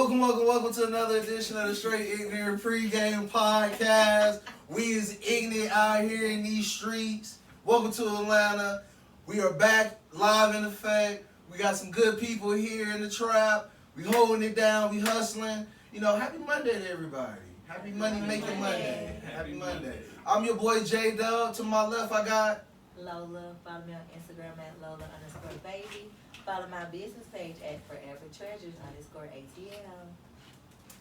Welcome to another edition of the Straight Ignorant Pregame Podcast. We is ignorant out here in these streets. Welcome to Atlanta. We are back live in effect. We got some good people here in the trap. We holding it down. We hustling. You know, happy Monday to everybody. Happy Money Making Monday. Happy Monday. I'm your boy J Dub. To my left, I got Lola. Follow me on Instagram at Lola_baby. Follow my business page at Forever Treasures _ATL.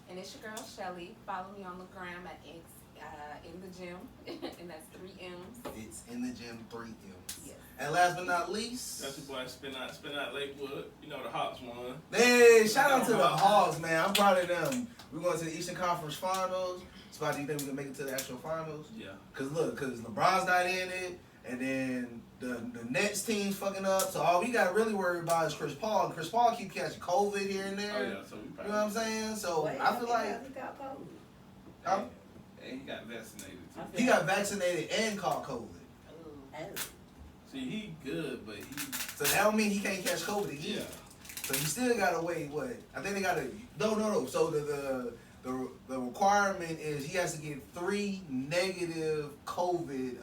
And it's your girl Shelly. Follow me on the gram at X in the gym, and that's 3 M's. It's in the gym 3 M's. Yes. And last but not least, That's your boy Spin Out Lakewood. You know the Hawks won. hey, shout out to the Hawks, man. I'm proud of them. We're going to the Eastern Conference Finals. Spot, do you think we can make it to the actual finals? Yeah. Cause LeBron's not in it, and then the Nets team's fucking up. So all we got to really worry about is Chris Paul. And Chris Paul keep catching COVID here and there. Oh yeah. So we You probably. know what I'm saying? So Wait, I feel like he got COVID. I'm- And he got vaccinated too. he got vaccinated and caught COVID. Oh. See, he good, but he. So that don't mean he can't catch COVID again. Yeah. So you still gotta wait. What? I think they gotta. No. So the requirement is he has to get 3 negative COVID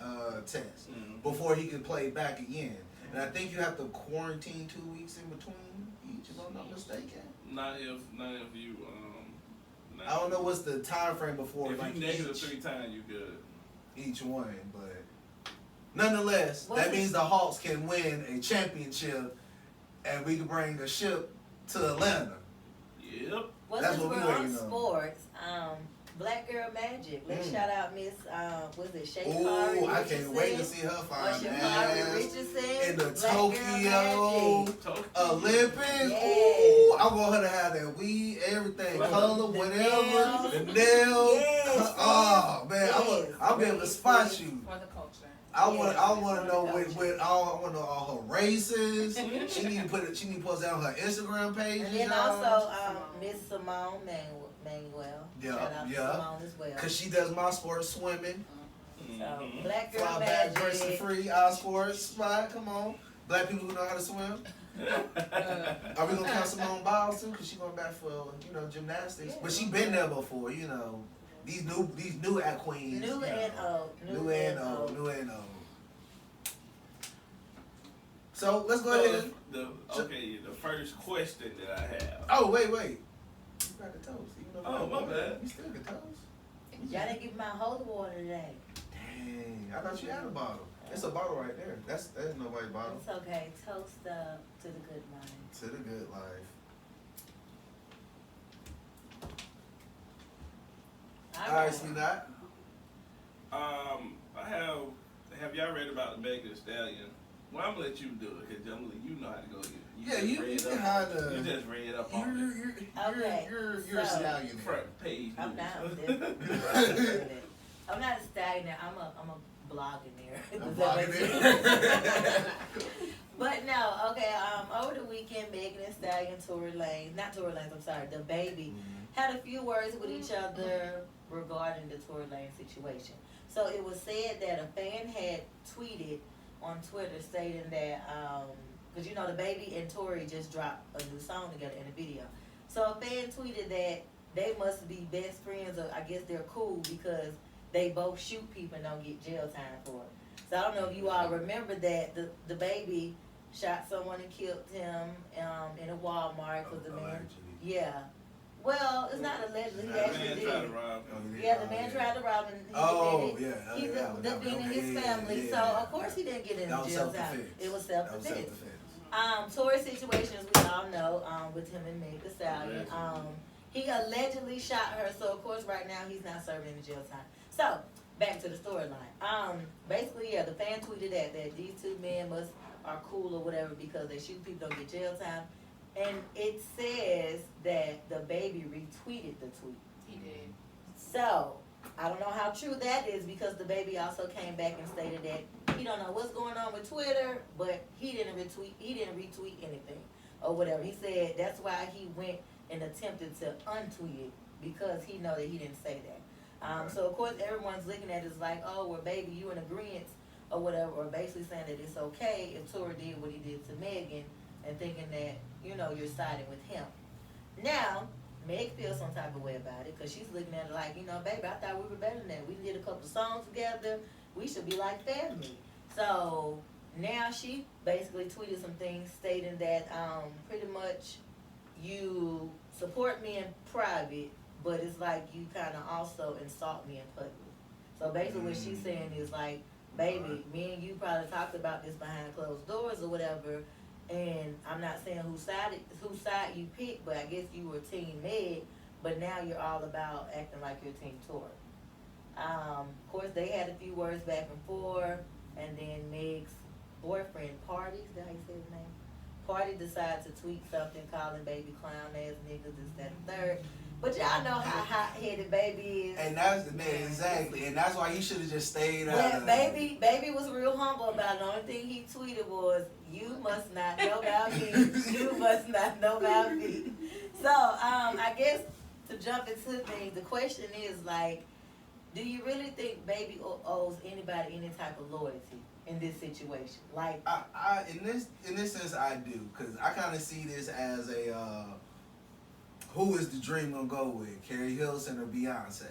tests before he can play back again. And I think you have to quarantine 2 weeks in between each, if I'm not mistaken. Not if you I don't know what's the time frame before If like you negative each, 3 times, you good. each one, but nonetheless, What's that the- means the Hawks can win a championship, and we can bring a ship to Atlanta. Yep. Well, That's since what we we're on waiting on. sports, Black Girl Magic. Let's Mm. shout out Miss, was it Shakari Oh, I Richardson? can't wait to see her Or find Shakari ass Richardson. in the Black Girl Tokyo Magic. Olympics. Yes. Ooh, I want her to have that weed, everything, Well, color, the whatever, nails. the nails. Yes, Oh man, yes. I'll be able to spot Yes. you. For the culture. I Yes. want to know I want to know all her races. She need to post that on her Instagram page. And then also Miss Simone Manuel. Yeah, Shout out to yeah. Simone as well. Cause she does my sports swimming, So Black Girl fly back, Magic. person free, our sports spot. Come on, black people who know how to swim. Are we gonna count Simone Biles too? Cause she going back for gymnastics, Yeah. but she been there before. You know, these new at queens. New and old. New and old. So let's go ahead. The first question that I have. Oh wait. You got the toast. Even though Oh, my bad. You still get toast. Y'all didn't give my holy water today. Dang, I thought you had a bottle. It's a bottle right there. That's nobody's bottle. It's okay. Toast up to the good mind. To the good life. All right, sweetheart. Have y'all read about the Megan Thee Stallion? Well, I'm gonna let you do it because you know how to go. You just can have the. You just read up on Okay, You're a so- stallion. it. Front page. I'm news. not. I'm not a stagnant. I'm a blogging I'm there. blogging But no, okay. Over the weekend, Megan Thee Stallion, the baby, had a few words with each other regarding the Tory Lanez situation. So it was said that a fan had tweeted on Twitter stating that, because the baby and Tory just dropped a new song together in a video. So a fan tweeted that they must be best friends, or I guess they're cool because they both shoot people and don't get jail time for it. So I don't know if you all remember that the baby shot someone and killed him in a Walmart because the man. Yeah. Well, it's not allegedly. He The actually man did. tried to rob him. Yeah, the man tried to rob him. He defended his family. So of course he didn't get into jail time. It was self-defense. Tory's situation, as we all know, with him and Meg Thee Stallion. He allegedly shot her, so of course right now he's not serving any jail time. So back to the storyline. Basically, the fan tweeted that these two men are cool or whatever because they shoot people, don't get jail time. And it says that the baby retweeted the tweet. He did. So I don't know how true that is because the baby also came back and stated that he don't know what's going on with Twitter, but he didn't retweet anything or whatever. He said that's why he went and attempted to untweet it because he know that he didn't say that. So of course everyone's looking at it as like, oh, well, baby, you in agreement or whatever, or basically saying that it's okay if Tory did what he did to Megan and thinking that you're siding with him. Now, Meg feels some type of way about it because she's looking at it like, you know, baby, I thought we were better than that. We did a couple songs together. We should be like family. So now she basically tweeted some things stating that pretty much you support me in private, but it's like you kind of also insult me in public. So basically what she's saying is like, baby, me and you probably talked about this behind closed doors or whatever, and I'm not saying whose side you picked, but I guess you were Team Meg, but now you're all about acting like you're Team Tory. Of course, they had a few words back and forth, and then Meg's boyfriend, Party, is that how you say his name? Party decided to tweet something calling baby clown ass niggas, this, that, and third. But y'all know how hot-headed baby is. And that's the man, exactly. And that's why he should have just stayed out But of baby was real humble about it. The only thing he tweeted was, "You must not know about me. You must not know about me." So, I guess to jump into things, the question is like, do you really think baby owes anybody any type of loyalty in this situation? Like, I in this sense, I do, because I kind of see this as a who is the dream gonna go with, Carrie Hilson or Beyonce?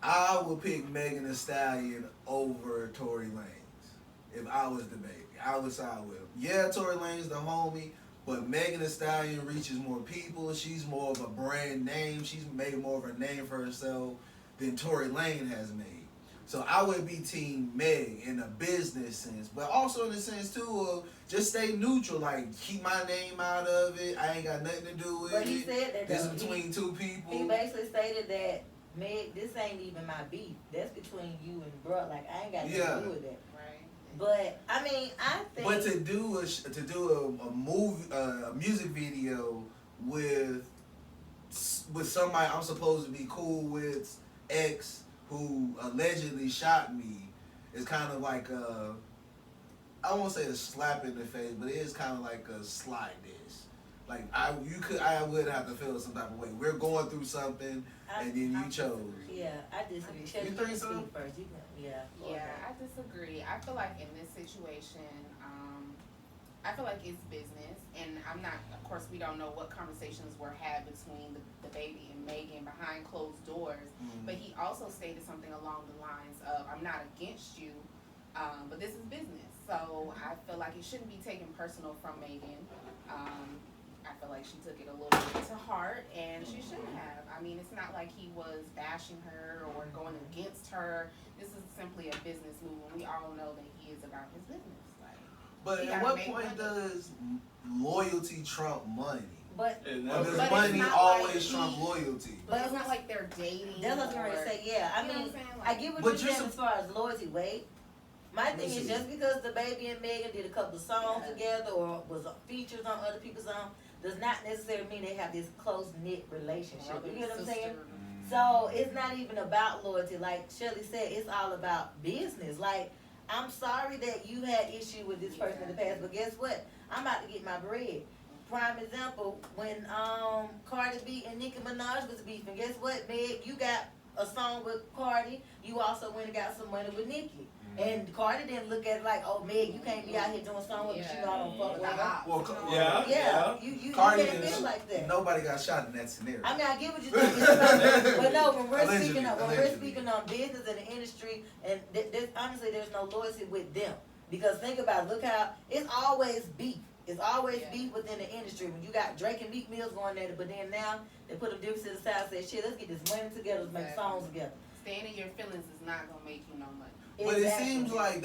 I would pick Megan Thee Stallion over Tory Lanez if I was the baby. I would side with him. Yeah, Tory Lanez the homie, but Megan Thee Stallion reaches more people. She's more of a brand name. She's made more of a name for herself than Tory Lanez has made. So I would be Team Meg in a business sense, but also in the sense too of just stay neutral. Like, keep my name out of it. I ain't got nothing to do with but he it. said that This though. is between two people. He basically stated that, Meg, this ain't even my beef. That's between you and bruh. Like, I ain't got nothing to do with that. Right. But I mean, I think. But to do a movie, a music video with somebody I'm supposed to be cool with, ex, who allegedly shot me, is kind of like I won't say a slap in the face, but it is kind of like a slide dish. Like I would have to feel some type of way. We're going through something, and then you chose. Yeah, I disagree. Shelly, You you think can so? speak first. You can, yeah. go Yeah, ahead. I disagree. I feel like in this situation, I feel like it's business, and I'm not. Of course, we don't know what conversations were had between the baby and Megan behind closed doors. Mm. But he also stated something along the lines of, "I'm not against you, but this is business." So I feel like it shouldn't be taken personal from Megan. I feel like she took it a little bit to heart, and she shouldn't have. I mean, it's not like he was bashing her or going against her. This is simply a business move, and we all know that he is about his business. Like, But he at gotta what make point money. does loyalty trump money? But And Or that's does But it's money not always like trump he- loyalty? But it's not like they're dating. that's what I was going to or- say. Yeah, I You know mean, what I'm saying? I Like, get what But you're you're saying as far as loyalty. Wait, my thing is Listen. just because the baby and Megan did a couple of songs Yeah. together or was features on other people's songs does not necessarily mean they have this close knit relationship. You get what I'm saying? So it's not even about loyalty. Like Shelly said, it's all about business. Like, I'm sorry that you had issue with this person in the past, but guess what? I'm about to get my bread. Prime example, when Cardi B and Nicki Minaj was beefing, guess what, Meg? You got a song with Cardi. You also went and got some money with Nicki. And Cardi didn't look at it like, oh, Meg, you can't be out here doing songs with me. You know I don't fuck with her. Well, Yeah. You Cardi can't is, feel like that. nobody got shot in that scenario. I mean, I get what you're saying, but no, when we're Allegedly, speaking on allegedly. business and the industry, and honestly, there's no loyalty with them because think about it, look how it's always beef. It's always Yeah. beef within the industry. When you got Drake and Meek Mills going at it, but then now they put them different to the side and say, shit, let's get this money together, let's make Exactly. songs together. Staying in your feelings is not gonna make you no money. But it Exactly. seems like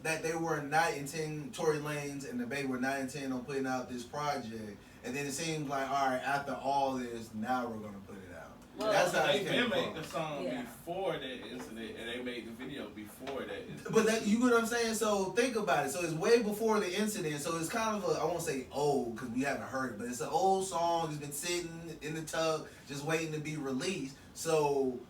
that they were not intending, Tory Lanez and the Bay were not intending on putting out this project, and then it seems like, all right, after all this, now we're gonna put it out. Well, That's how They it been came made the across. song Yeah. before that incident, and they made the video before that incident. But that, you get what I'm saying? So think about it. So it's way before the incident. So it's kind of I won't say old because we haven't heard it, but it's an old song. It's been sitting in the tub, just waiting to be released. So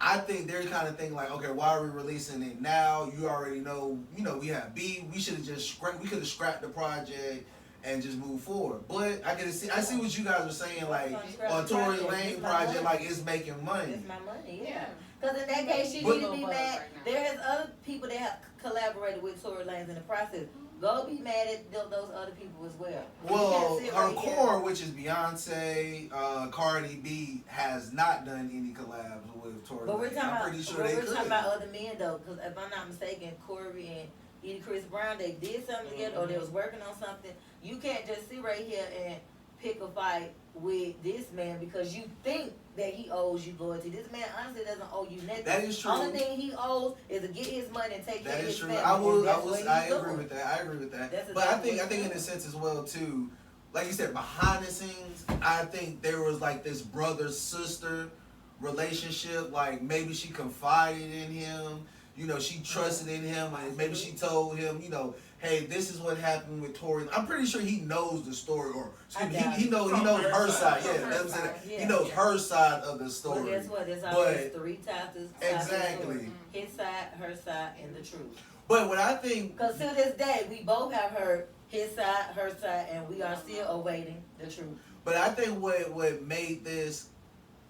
I think they're kind of thinking like, okay, why are we releasing it now? You already know, we have beef. We should have just we could have scrapped the project and just moved forward. But I see what you guys are saying, like on Tory Lanez project, like it's making money. It's my money, yeah. Yeah. Because in that case, she But- need to be Buzz mad. right now. There is other people that have collaborated with Tory Lanez in the process. Go be mad at those other people as well. Well, You can't sit her right here. core, which is Beyonce, Cardi B, has not done any collabs with Tory But we're Lanez. talking I'm about, pretty sure but they we're could. talking about other men though, because if I'm not mistaken, Corey and either Chris Brown, they did something together or they was working on something. You can't just sit right here and pick a fight with this man because you think that he owes you loyalty. This man honestly doesn't owe you nothing. That is true. Only thing he owes is to get his money and take care That of is his true. family. I and that's what I he's agree doing. with that. I agree with that. That's But I exactly think what he's in a doing. sense as well too, like you said, behind the scenes, I think there was like this brother sister relationship. Like maybe she confided in him. You know, she trusted in him, and maybe she told him, you know, hey, this is what happened with Tori. I'm pretty sure he knows the story, or excuse me, he knows From her her side. side. Yeah, From that's her what I'm saying. side, yeah. He knows her side of the Well, story. guess what? There's But- always three sides to the Exactly. story. His side, her side, and the truth. But what I think, Because to this day, we both have heard his side, her side, and we are still awaiting the truth. but I think what made this,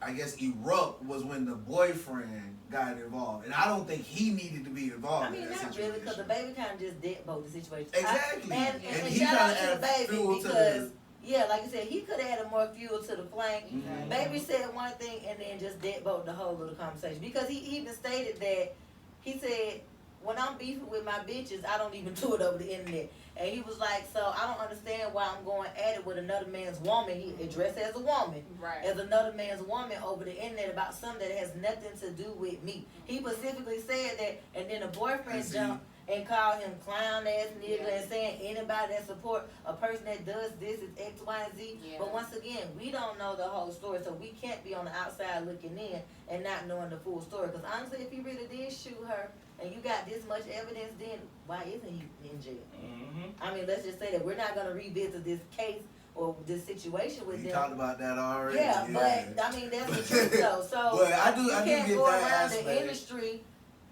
I guess, erupt was when the boyfriend got involved, and I don't think he needed to be involved I mean, in that not situation. really, because the baby kind of just deadbolt the situation. Exactly. And And he shout out kinda to the added baby fuel to because, yeah, like you said, he could have added more fuel to the flame. Mhm. Baby said one thing and then just deadbolt the whole little conversation. Because he even stated that, he said, when I'm beefing with my bitches, I don't even do it over the internet. And he was like, so I don't understand why I'm going at it with another man's woman. He addressed as a woman. Right. As another man's woman over the internet about something that has nothing to do with me. He specifically said that, and then the boyfriend See? jumped and called him clown ass nigga Yeah. and saying anybody that support a person that does this is X, Y, and Z. Yeah. But once again, we don't know the whole story, so we can't be on the outside looking in and not knowing the full story. Because honestly, if he really did shoot her and you got this much evidence, then why isn't he in jail? Mm-hmm. I mean, let's just say that we're not going to revisit this case or this situation with We them. talked about that already. Yeah, but I mean that's the truth though. So But I do you can't get go that around aspect. the industry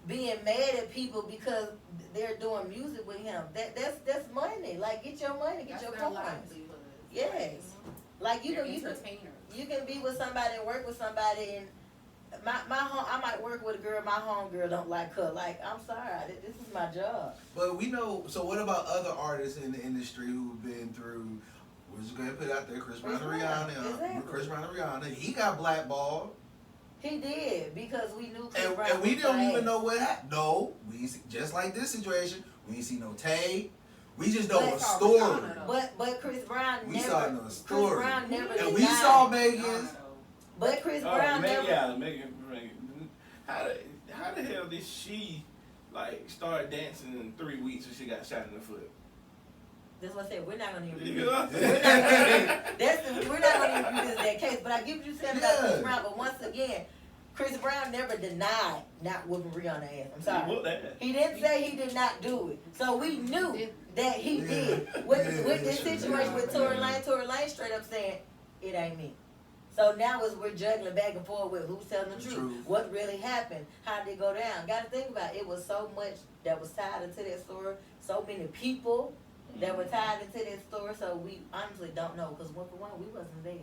being mad at people because they're doing music with him. That's money. Like get your money, get That's your their coins. livelihood. Yes. Like you They're know entertainers. you can be with somebody and work with somebody and my home I might work with a girl, my home girl don't like her. Like I'm sorry, this is my job. But we know. So what about other artists in the industry who've been through? We're just gonna put it out there, Chris Brown and Chris Brown, Rihanna. exactly. Chris Brown and Rihanna. He got blackballed, He did because we knew Chris and, Brown and we was don't trash. even know what happened. No, we ain't see, just like this situation. We ain't see no Tay. We just know But- a story. But Chris Brown We never. saw no Chris story. Brown never And denied. we saw Megan's. But Chris Oh, Brown never. Megan. How the hell did she like start dancing in 3 weeks when she got shot in the foot? That's what I said. We're not gonna even. You know what I'm We're saying? we're not gonna even revisit that case. But I get what you're saying about Yeah. Chris Brown. But once again, Chris Brown never denied not whooping Rihanna ass. I'm sorry. Whoop that. He didn't say he did not do it. So we knew that he Yeah. did. With Yeah, this sure. situation with Yeah. Tory Lane straight up saying, it ain't me. So now as we're juggling back and forth with who's telling the The truth, truth. what really happened, how did it go down. Gotta think about it. It was so much that was tied into that story, so many people that were tied into that story, so we honestly don't know, because one for one, we wasn't there.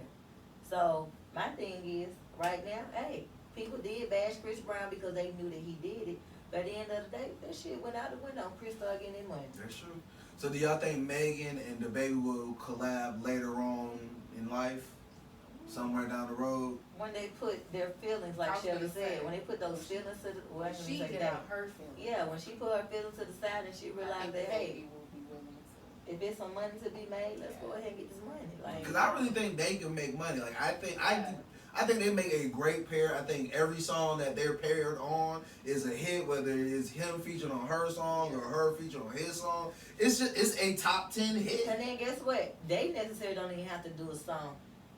So my thing is, right now, hey, people did bash Chris Brown because they knew that he did it, but at the end of the day, that shit went out the window and Chris started getting his money. That's true. So do y'all think Megan and the baby will collab later on in life, somewhere down the road? When they put their feelings, I like was Shelby gonna say, said, when they put those feelings to the, well, I She shouldn't say get that. out her feelings. Yeah, when she put her feelings to the side and she I think realized the that, hey, baby will be willing to. if there's some money to be made, let's go ahead and get this money. Like, Because I really think they can make money. Like I think they make a great pair. I think every song that they're paired on is a hit, whether it's him featured on her song or her featured on his song. It's a top 10 hit. and then guess what? They necessarily don't even have to do a song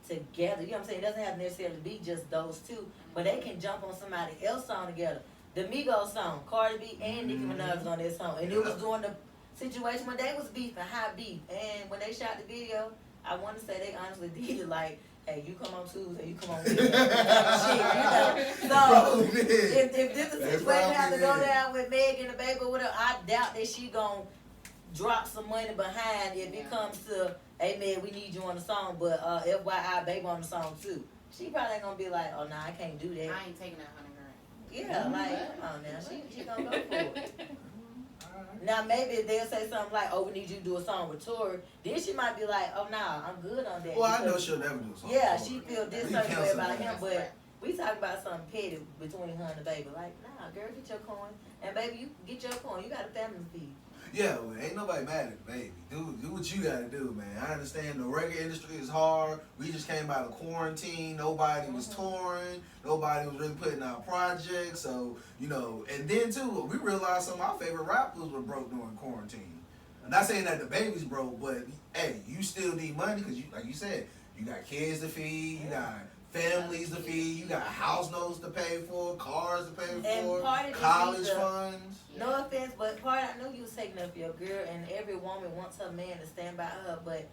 together. You know what I'm saying? It doesn't have to necessarily be just those two, but they can jump on somebody else's song together. The Migos song, Cardi B and Nicki Minaj was on that song, and it was during the situation when they was beefing, hot beef, and when they shot the video, I want to say they honestly did it like, hey, you come on Tuesday, you come on Wednesday, shit, you know. So Probably did. if this a They situation have to go probably did. down with Meg and the baby or whatever, I doubt that she gonna drop some money behind if it comes to, hey man, we need you on the song, but FYI, baby on the song too. She probably ain't gonna be like, oh nah, I can't do that. I ain't taking that $100,000. Yeah, like, come on now, she gonna go for it. Now maybe they'll say something like, "Oh, we need you to do a song with Tori." Then she might be like, "Oh, nah, I'm good on that." Well, I know because- she'll never do a song. Yeah, with she Tory. feel this We certain way cancel about that. him, but we talk about something petty between her and the baby. Like, nah, girl, get your coin, and baby, you get your coin. You got a family to feed. Yeah, well, ain't nobody mad at the baby. Do what you gotta do, man. I understand the record industry is hard. We just came out of quarantine. Nobody was touring. Nobody was really putting out projects. So, you know, and then too, we realized some of our favorite rappers were broke during quarantine. I'm not saying that the baby's broke, but hey, you still need money because you, like you said, you got kids to feed, you got families to feed, you got house notes to pay for, cars to pay And for, part of this college is the- funds. No offense, but part I know you was taking up for your girl, and every woman wants her man to stand by her, but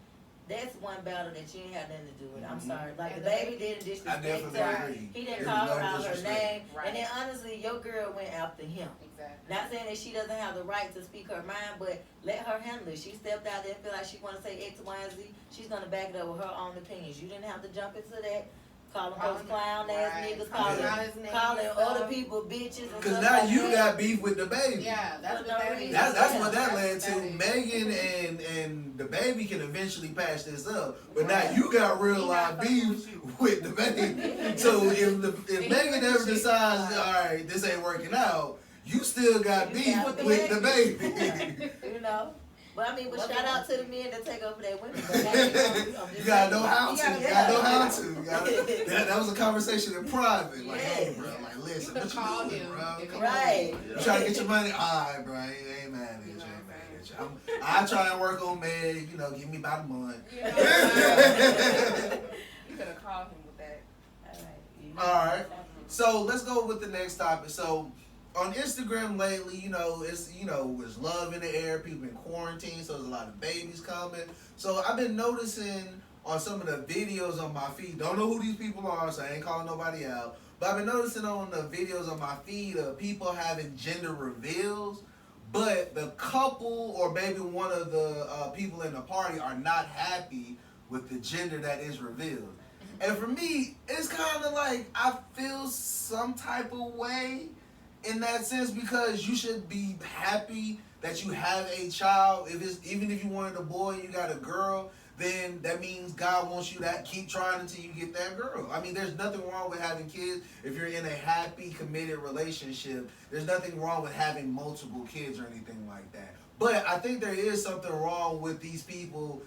that's one battle that you ain't had nothing to do with. I'm Mhm. sorry. Like, And the the baby baby- didn't I disrespect definitely her. agree. He didn't There call was her no out her disrespect. name. Right. And then honestly, your girl went after him. Exactly. Not saying that she doesn't have the right to speak her mind, but let her handle it. She stepped out there and feel like she want to say X, Y, and Z. She's gonna back it up with her own opinions. You didn't have to jump into that. Calling those clown ass Right. niggas, Calling Yeah. out his name calling and other stuff. people bitches. and Cause stuff now like you that. got beef with the baby. Yeah, that's For what no that reason. is. That's Yeah. what that led That's to. what that is. Megan and the baby can eventually patch this up, but now Right. you got real He live not fucking beef with with the baby. So if He Megan with ever the shit. decides, all right, this ain't working out, you still got You beef got with the baby. baby. You know? But I mean, but What shout the- out to the men that take up for their women. But hey, I'm just You gotta know saying. how You to. gotta- You gotta know yeah. how to. You gotta, that was a conversation in private. Like, hey, Yes. bro, like, listen, You what could you call doing, him bro? if Come you- on. Right. You trying to get your money? All right, bro. I ain't mad at you. You know Ain't what I'm mad at you. I try and work on Meg. You know, give me about a month. You know, you could have called him with that. All right. So let's go with the next topic. So on Instagram lately, it's love in the air. People in quarantine, so there's a lot of babies coming. So I've been noticing on some of the videos on my feed. Don't know who these people are, so I ain't calling nobody out. But I've been noticing on the videos on my feed of people having gender reveals, but the couple or maybe one of the people in the party are not happy with the gender that is revealed. And for me, it's kind of like I feel some type of way in that sense because you should be happy that you have a child. Even if you wanted a boy and you got a girl, then that means God wants you to keep trying until you get that girl. I mean, there's nothing wrong with having kids if you're in a happy, committed relationship. There's nothing wrong with having multiple kids or anything like that. But I think there is something wrong with these people,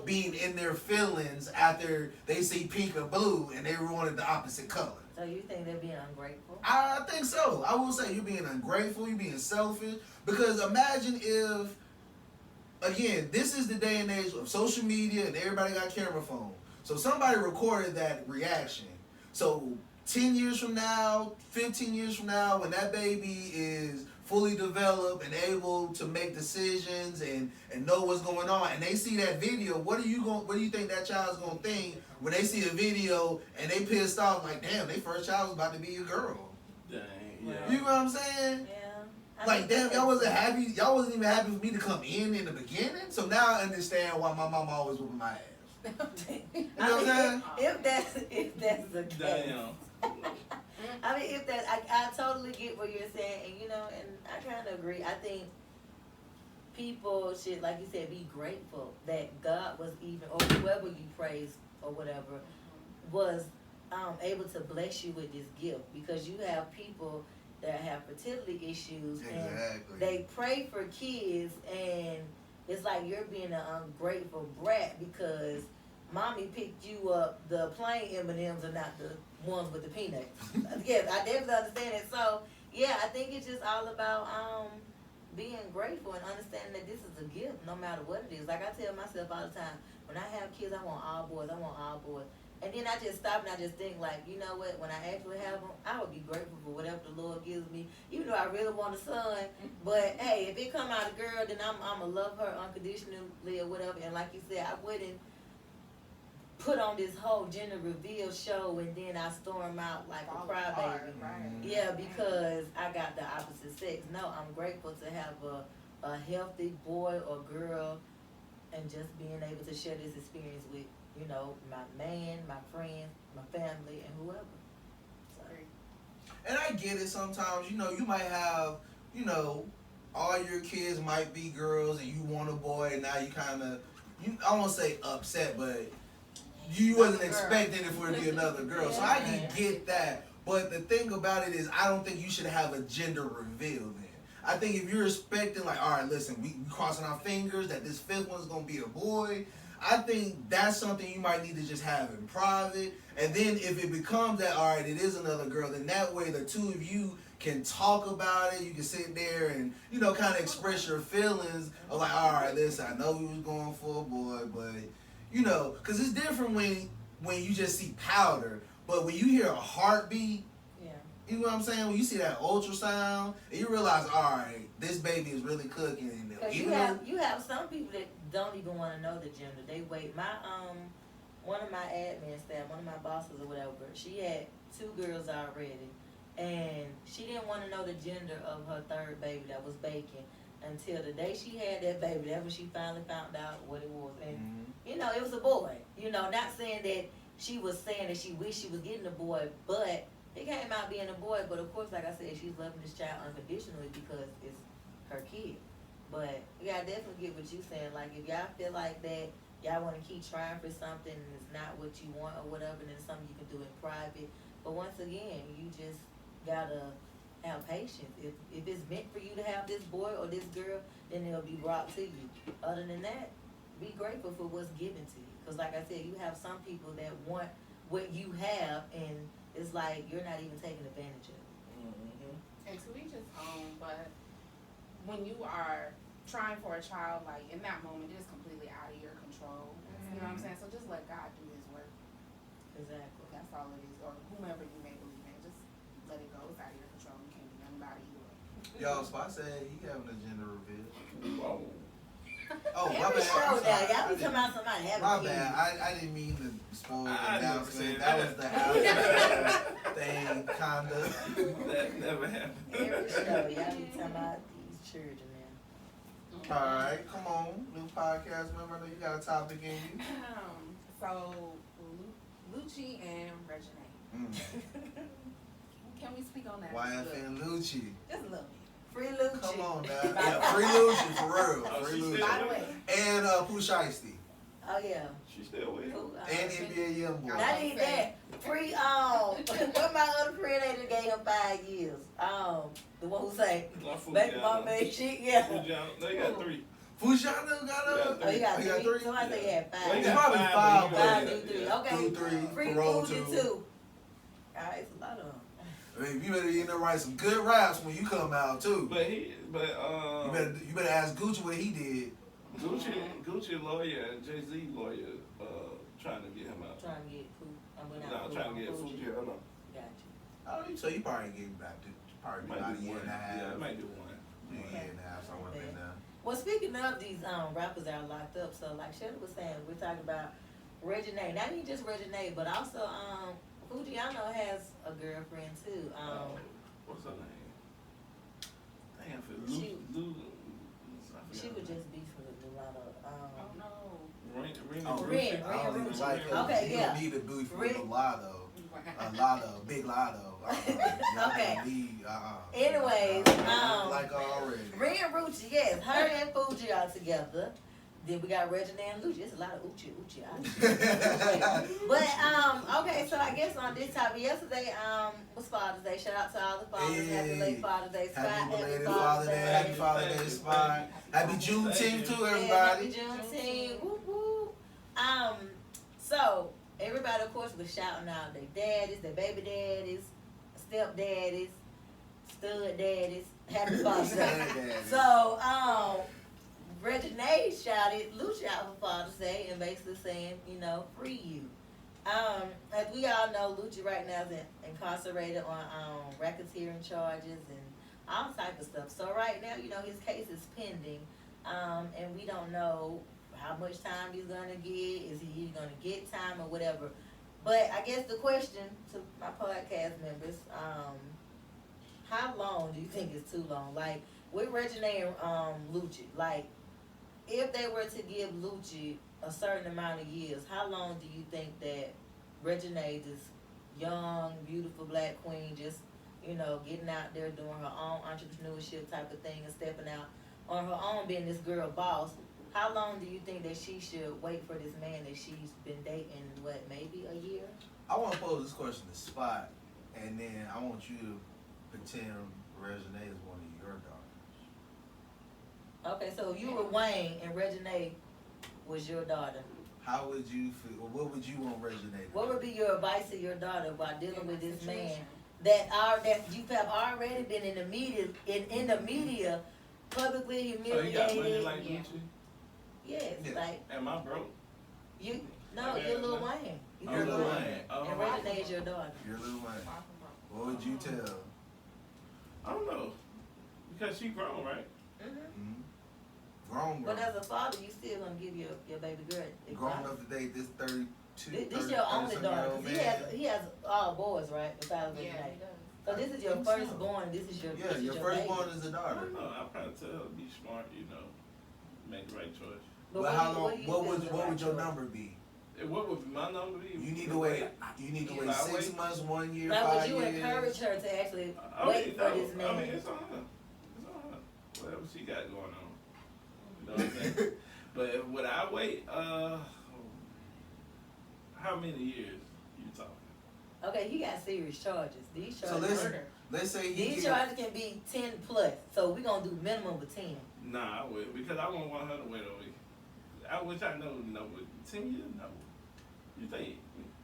being in their feelings after they see pink or blue and they wanted the opposite color. So you think they're being ungrateful? I think so. I will say you're being ungrateful, you're being selfish. Because imagine if, again, this is the day and age of social media and everybody got camera phone. So somebody recorded that reaction. So 10 years from now, 15 years from now, when that baby is fully developed and able to make decisions and know what's going on, and they see that video, what do you think that child's gonna think when they see a video and they pissed off like, damn, their first child was about to be a girl? Dang, You yeah. know what I'm saying? Yeah. I Like, mean, damn, y'all wasn't happy. Y'all wasn't even happy for me to come in the beginning. So now I understand why my mom always whooping my ass. I You know what I'm mean, if that's the case. Damn. I mean, if that, I totally get what you're saying, and and I kind of agree. I think people should, like you said, be grateful that God was even, or whoever you praise or whatever, was able to bless you with this gift, because you have people that have fertility issues and Exactly. they pray for kids, and it's like you're being an ungrateful brat because mommy picked you up the plain M&Ms and not the ones with the peanuts. Yes, I definitely understand it. So yeah, I think it's just all about being grateful and understanding that this is a gift, no matter what it is. Like I tell myself all the time, when I have kids, I want all boys. I want all boys. And then I just stop and I just think, like, you know what? When I actually have them, I would be grateful for whatever the Lord gives me, even though I really want a son. But hey, if it come out a girl, then I'm gonna love her unconditionally or whatever. And like you said, I wouldn't put on this whole gender reveal show and then I storm out like a crybaby. Right. Yeah, because I got the opposite sex. No, I'm grateful to have a healthy boy or girl and just being able to share this experience with, my man, my friends, my family, and whoever. So, And I get it sometimes, you know, you might have, you know, all your kids might be girls and you want a boy and now you kind of, I won't say upset, but you wasn't expecting it for it to be another girl. So I can get that. But the thing about it is I don't think you should have a gender reveal then. I think if you're expecting like, all right, listen, we crossing our fingers that this fifth one's going to be a boy, I think that's something you might need to just have in private. And then if it becomes that, all right, it is another girl, then that way the two of you can talk about it. You can sit there and, you know, kind of express your feelings of like, all right, listen, I know we was going for a boy, but, you know, because it's different when you just see powder. But when you hear a heartbeat, you know what I'm saying? When you see that ultrasound, and you realize, all right, this baby is really cooking. Because you have some people that don't even want to know the gender. They wait. One of my admin staff, one of my bosses or whatever, she had 2 girls already, and she didn't want to know the gender of her third baby that was baking until the day she had that baby. That's when she finally found out what it was, and you know, it was a boy. You know, not saying that she was saying that she wished she was getting a boy, but it came out being a boy. But of course, like I said, she's loving this child unconditionally because it's her kid. But yeah, I definitely get what you're saying. Like, if y'all feel like that, y'all want to keep trying for something and it's not what you want or whatever, then it's something you can do in private. But once again, you just gotta have patience. If it's meant for you to have this boy or this girl, then it'll be brought to you. Other than that, be grateful for what's given to you. Because like I said, you have some people that want what you have, and it's like you're not even taking advantage of it. And to each his own, but when you are trying for a child, like in that moment, it is completely out of your control. You know what I'm saying? So just let God do his work. Exactly. That's all it is. Or whomever you may believe in, just let it go. It's out of your control. You can't do nothing about it either way. Yo, Spot said he having a gender reveal. Whoa. Oh, my Every bad. show I'm sorry. now, y'all I be didn't- talking about somebody having My kids. bad. I didn't mean to spoil the I never announcement. said That was that. the outfit thing, kinda. That never happened. Every show, y'all be talking about these children now. All right, come on, new podcast member. I know you got a topic in you. So, Lucci and Regine. Can we speak on that? YFN Lucci. Just a little bit. Free Lucci. Come on, man. Yeah, free Lucci for real. Oh, Free she Lucci. still By the way, And Pooh Shiesty. Oh yeah. She still with him? Cool. And NBA Youngboy. Not even that. Free what my other friend they just gave him 5 years. The one who say baby mama made shit, yeah. No, you got 3. Fujiano got a. Oh, you got he got 3? 3? Somebody say he had 5. Well, he It's got probably 5, 5, but Five, yeah, do 3. yeah. Okay. Do 3, Free parole Fuji 2. 2. Alright, it's a lot of them. I mean, you better you know write some good raps when you come out too. But You better ask Gucci what he did. Gucci lawyer and Jay-Z lawyer trying to get him out. Trying to get Pooh. No, trying to get Fuji. Hold on. Got you. Oh, so you probably get back to probably Might about a do year one. and a half. Yeah, it might do one. Yeah, year and a half, somewhere in there. Well, speaking of these rappers that are locked up, so like Shelly was saying, we're talking about Reginae. Not even just Reginae, but also Fujiano has a girlfriend too. What's her name? Damn, for She- She She would just be for the Delano. oh no. Ren, I don't even like her. Okay, You yeah. don't need to be for Ren. the lotto. A lotto, big lotto. Okay. Anyways, Anyways, like her already. Ren and Rucci, yes, her and Fuji are together. Then we got Reginae and Lucci. It's a lot of Uchi. But okay, so I guess on this topic, yesterday was Father's Day. Shout out to all the fathers. Happy late Father's Day, Spot. Happy belated Father's Day. Happy Father's Day, Spot. Happy Juneteenth too, Yeah, everybody. happy Juneteenth. Woo woo. So everybody, of course, was shouting out their daddies, their baby daddies, step daddies, stud daddies. Happy Father's Day. So Reginae shouted Lucci out for Father's Day and basically saying, you know, free you. As we all know, Lucci right now is incarcerated on racketeering charges and all type of stuff. So right now, you know, his case is pending, and we don't know how much time he's gonna get. Is he gonna get time or whatever? But I guess the question to my podcast members, how long do you think is too long? Like with Reginae and Lucci, like if they were to give Lucci a certain amount of years, how long do you think that Reginae, this young, beautiful black queen, just you know, getting out there doing her own entrepreneurship type of thing and stepping out on her own, being this girl boss. How long do you think that she should wait for this man that she's been dating? What, maybe a year? I want to pose this question to Spot, and then I want you to pretend Reginae is one of your daughters. Okay, so if you were Wayne and Reginae was your daughter, How would you feel? Or what would you want Reginae to what do? would be your advice to your daughter while dealing with this man Situation. that you have already been in the media, in the media, publicly So you got money humiliated? like Yeah. Gucci? Yes, Yeah. like Am I broke? you. No, Okay, you're Lil no. Wayne. Oh, You're Lil Lil Wayne. Wayne. Oh. And Reginae is your daughter. You're Lil Wayne. Far from broke. What would you tell? I don't know. Because she grown, right? Mm-hmm. Mm-hmm. Grown, But grown. as a father, you still gonna give your baby girl advice. Grown enough to date this 32, This your only daughter. 'Cause man. he has all boys, right? Besides Yeah, Reginae. he does. So this is your think so. firstborn. This is your Yeah, this is your baby. firstborn is a I daughter. don't know. I'll probably tell her to be smart, you know, make the right choice. But what how do you- long? do you What feel would is the what right would your choice? number be? And what would my number be? You need to wait. You need to If wait I 6 wait- months, 1 year, Now, would 5 you years. encourage her to actually I wait mean, for no, this man? I mean, it's on her. It's on her. Whatever she got going on. You know what I'm saying? But would I wait? How many years you talking? Okay, he got serious charges. These So charges, listen, let's say he these get, charges can be 10 plus. So we're gonna do minimum of 10. Nah, I would because I wouldn't want her to wait a week. I wish I know. No, but 10 years, no. You think?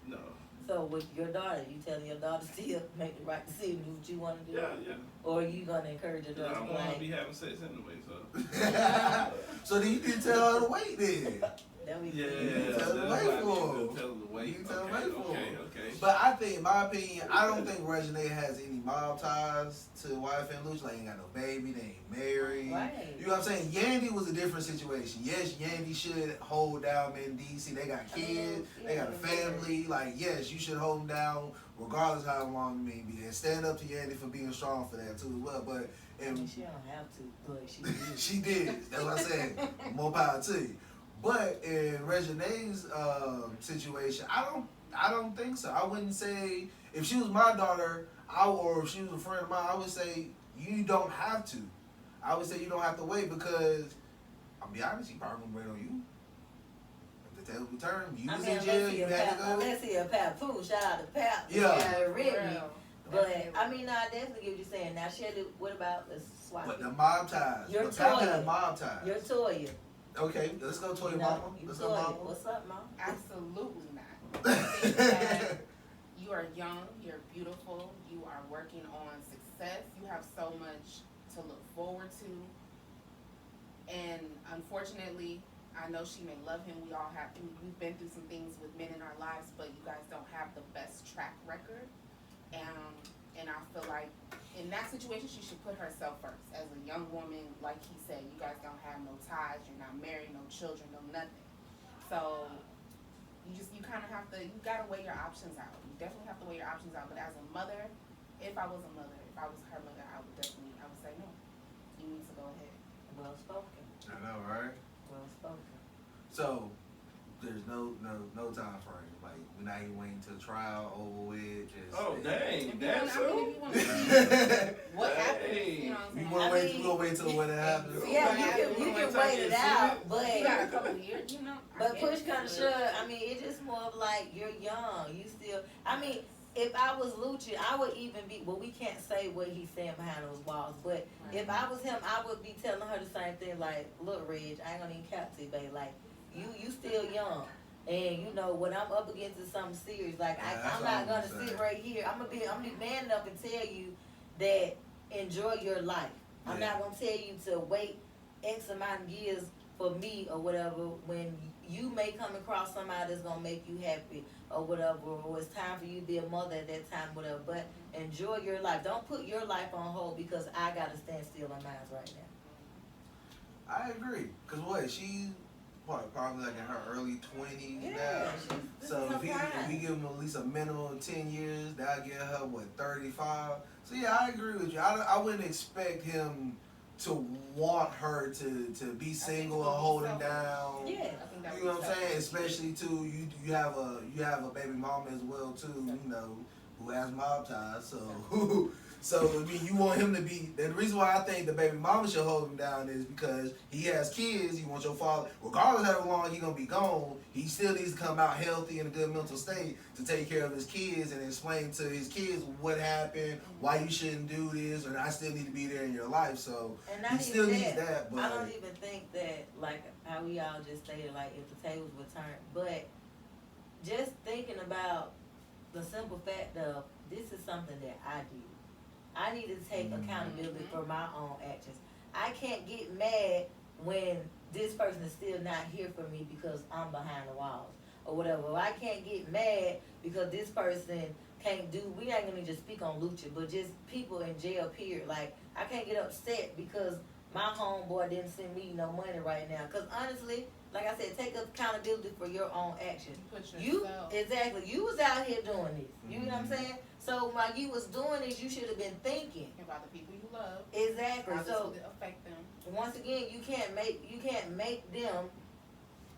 No. So with your daughter, you telling your daughter still make the right decision, do what you want to do, Yeah, yeah. or are you gonna encourage your 'Cause I daughter don't to want her like? to be having sex anyway. So. So then you can tell her to wait then. That we Yeah, You tell her to that's wait why I for need him. to tell her to wait. You can tell her to Okay, wait for okay, him. okay. But I think, in my opinion, I don't think Reginae has any mob ties to YFN Lucci. Like, ain't got no baby, they ain't married. Right. You know what I'm saying? Yandy was a different situation. Yes, Yandy should hold down Mendici. They got kids, they got a family. Like, yes, you should hold them down regardless how long it may be. And stand up to Yandy for being strong for that, too, as well. But, I mean, and she don't have to, but she did. she did. That's what I said. More power to you. But in Reginae's situation, I don't think so. I wouldn't say if she was my daughter, or if she was a friend of mine, I would say you don't have to. I would say you don't have to wait because I'll be honest, he probably gonna wait on you. If the table turn, you was in jail, you had to go. Let's see a Papoose. Shout out to Pap. Yeah. for Whitney. real. But I mean, no, I definitely get what you're saying. Now, Shelly, what about let's swap But it. the mob ties. Your But Pap Toya. had mob ties. Your Toya. Okay, let's go Toya You know, Mama. you Let's go Toya. Mama. What's up, Mom? Absolutely not. I think that you are young, you're beautiful, you are working on success, you have so much to look forward to. And unfortunately, I know she may love him. We've been through some things with men in our lives, but you guys don't have the best track record. And I feel like in that situation, she should put herself first. As a young woman, like he said, you guys don't have no ties, you're not married, no children, no nothing. So you kind of have to, you gotta weigh your options out. You definitely have to weigh your options out. But as a mother, if I was a mother, if I was her mother, I would say no. You need to go ahead. Well spoken. I know, right? Well spoken. So there's no time frame. Like we're not even waiting till trial over with. Just Oh, dang. If That's you so. want to see what happens, Dang. you know what I'm We saying? wanna I wait. mean- We gonna wait till when it happens. Yeah, Yeah, you you can want wait to it take out, it but You got a couple of years, you know. I But get push it. come to shove, I mean, it's just more of like you're young. You still, I mean, if I was Lucci, I would even be. Well, we can't say what he's saying behind those walls, but if I was him, I would be telling her the same thing. Like, look, Reg, I ain't gonna even cap to you, babe. Like, you still young, and you know when I'm up against is something serious. Like, Yeah, that's I'm all not I'm gonna saying. sit right here. I'm gonna be man enough and tell you that enjoy your life. I'm Yeah. not gonna tell you to wait X amount of years for me or whatever when you may come across somebody that's gonna make you happy or whatever, or it's time for you to be a mother at that time, whatever. But enjoy your life. Don't put your life on hold because I gotta stand still on mine right now. I agree. Cause what she probably like in her early 20s Yeah, now. this So is if her prime. we give him at least a minimum of 10 years, that'll get her what 35. So yeah, I agree with you. I wouldn't expect him to want her to be single and hold him down. Yeah. I think that You know would what I'm be saying? selfish. Especially too, you have a baby mama as well too. You know, who has mob ties. So So I mean, you want him to be. The reason why I think the baby mama should hold him down is because he has kids. You want your father, regardless of how long he gonna be gone, he still needs to come out healthy in a good mental state to take care of his kids and explain to his kids what happened, why you shouldn't do this, and I still need to be there in your life. So And he not still even needs that. But I don't even think that, like how we all just stated, like if the tables were turned, but just thinking about the simple fact of this is something that I do. I need to take accountability for my own actions. I can't get mad when this person is still not here for me because I'm behind the walls or whatever. I can't get mad because this person can't do, we ain't gonna just speak on Lucha, but just people in jail, period. Like, I can't get upset because my homeboy didn't send me no money right now. Because honestly, like I said, take accountability for your own actions. Put You, yourself. exactly, you was out here doing this. You know what I'm saying? So while you was doing this, you should have been thinking. About the people you love. Exactly. How this So will affect them. once again, you can't make them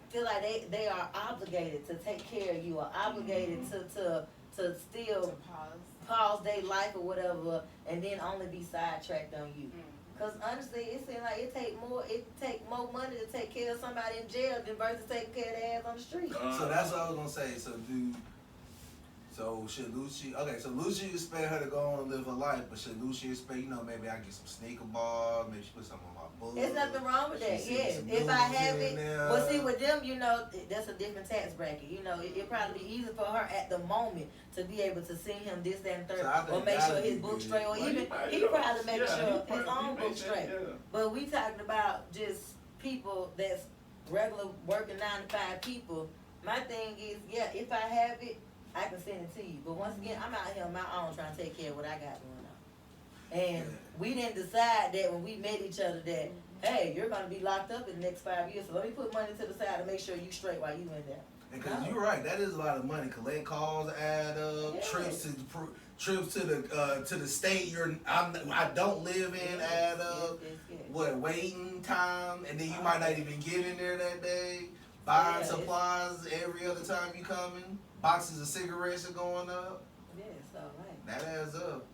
feel like they are obligated to take care of you or obligated to To still pause. pause their life or whatever and then only be sidetracked on you. Cause honestly, it seems like it take more money to take care of somebody in jail than versus taking care of their ass on the street. So that's what I was gonna say. So should Lucy? Okay, so Lucy expect her to go on and live her life, but should Lucy expect, maybe I get some sneaker ball, maybe she put something on my book. There's nothing wrong with that. She Yes, some if I noodles have in it, there. but see with them, that's a different tax bracket. It probably be easy for her at the moment to be able to send him this, that, and third, So I think or make that'd sure his be book good. straight, or Well, even might he go. probably make Yeah, sure he his probably own make book that, straight. yeah. But we talking about just people that's regular working 9 to 5 people. My thing is, if I have it, I can send it to you. But once again, I'm out here on my own trying to take care of what I got going on. And we didn't decide that when we met each other that, hey, you're going to be locked up in the next 5 years, so let me put money to the side to make sure you straight while you in there. Because you're right, that is a lot of money. Collect calls add up. Yeah. Trips to the state I don't live in add up. Yes. What, waiting time, and then you might not even get in there that day. Buying Yeah, supplies every other time you coming. Boxes of cigarettes are going up. Yeah, it's all right. That adds up.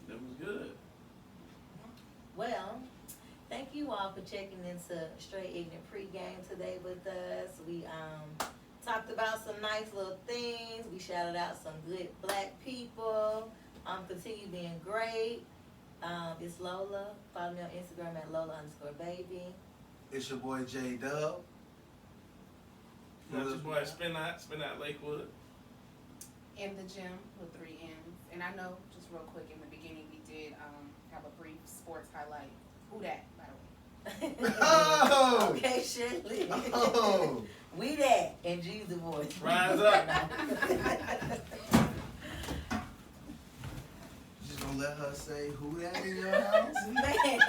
That was good. Well, thank you all for checking into Straight Ignorant Pregame today with us. We talked about some nice little things. We shouted out some good black people. Continue being great. It's Lola. Follow me on Instagram at Lola_baby. It's your boy J Dub. That's your boy Spin Out Lakewood. In the gym with 3 M's. And I know, just real quick, in the beginning we did have a brief sports highlight. Who that, by the way? Oh! Okay, Shirley. Oh! We that in Jesus' voice. Rise up. Just gonna let her say who that in your house? Man.